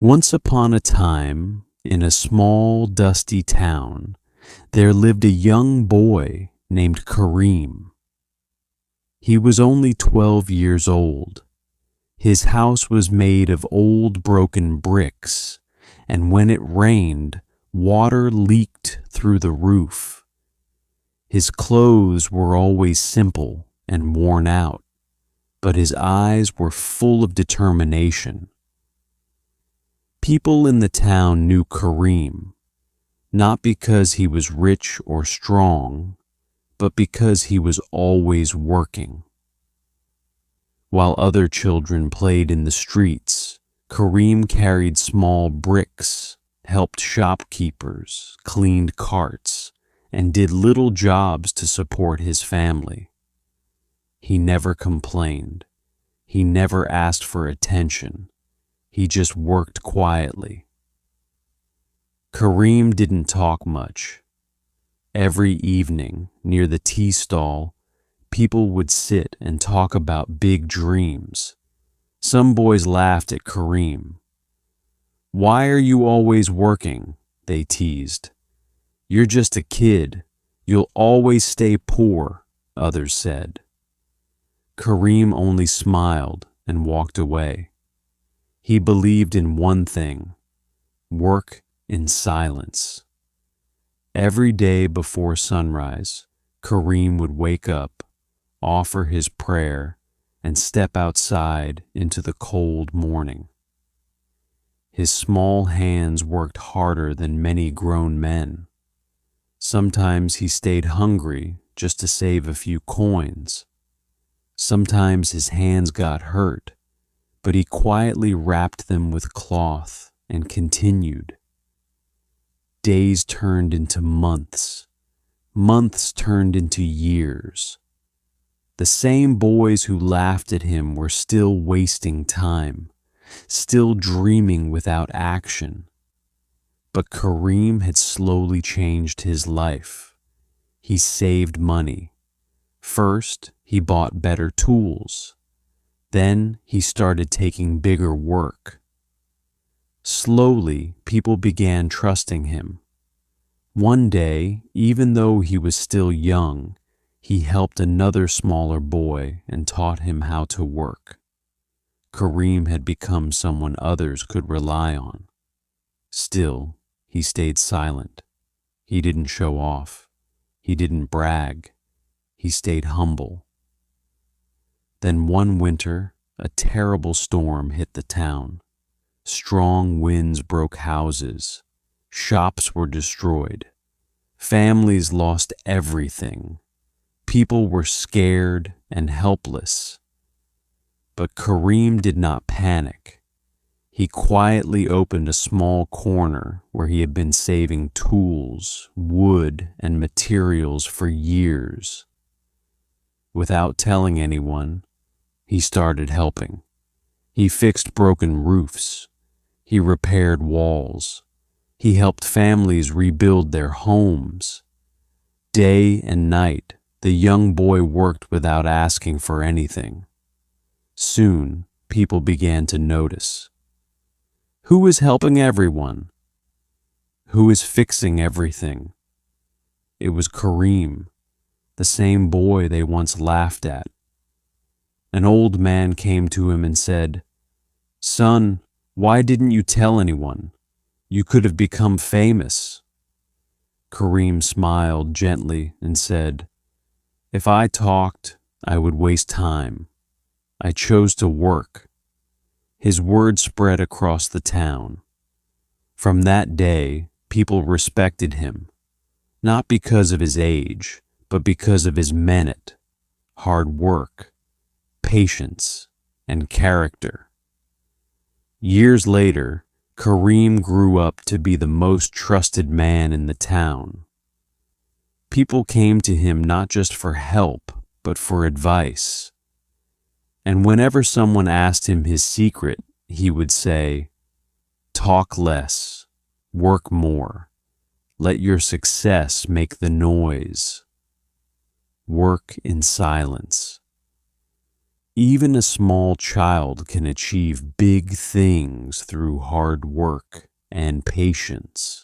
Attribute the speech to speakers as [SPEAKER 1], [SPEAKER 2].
[SPEAKER 1] Once upon a time, in a small, dusty town, there lived a young boy named Kareem. He was only 12 years old. His house was made of old broken bricks, and when it rained, water leaked through the roof. His clothes were always simple and worn out, but his eyes were full of determination. People in the town knew Kareem, not because he was rich or strong, but because he was always working. While other children played in the streets, Kareem carried small bricks, helped shopkeepers, cleaned carts, and did little jobs to support his family. He never complained. He never asked for attention. He just worked quietly. Kareem didn't talk much. Every evening, near the tea stall, people would sit and talk about big dreams. Some boys laughed at Kareem. "Why are you always working?" they teased. "You're just a kid. You'll always stay poor," others said. Kareem only smiled and walked away. He believed in one thing: work in silence. Every day before sunrise, Kareem would wake up, offer his prayer, and step outside into the cold morning. His small hands worked harder than many grown men. Sometimes he stayed hungry just to save a few coins. Sometimes his hands got hurt, but he quietly wrapped them with cloth and continued. Days turned into months. Months turned into years. The same boys who laughed at him were still wasting time, still dreaming without action. But Kareem had slowly changed his life. He saved money. First, he bought better tools. Then he started taking bigger work. Slowly, people began trusting him. One day, even though he was still young, he helped another smaller boy and taught him how to work. Kareem had become someone others could rely on. Still, he stayed silent. He didn't show off. He didn't brag. He stayed humble. Then one winter, a terrible storm hit the town. Strong winds broke houses. Shops were destroyed. Families lost everything. People were scared and helpless. But Kareem did not panic. He quietly opened a small corner where he had been saving tools, wood, and materials for years. Without telling anyone, he started helping. He fixed broken roofs. He repaired walls. He helped families rebuild their homes. Day and night, the young boy worked without asking for anything. Soon, people began to notice. Who is helping everyone? Who is fixing everything? It was Kareem, the same boy they once laughed at. An old man came to him and said, "Son, why didn't you tell anyone? You could have become famous." Kareem smiled gently and said, "If I talked, I would waste time. I chose to work." His word spread across the town. From that day, people respected him, not because of his age, but because of his merit, hard work, patience, and character. Years later, Kareem grew up to be the most trusted man in the town. People came to him not just for help, but for advice. And whenever someone asked him his secret, he would say, "Talk less, work more. Let your success make the noise. Work in silence." Even a small child can achieve big things through hard work and patience.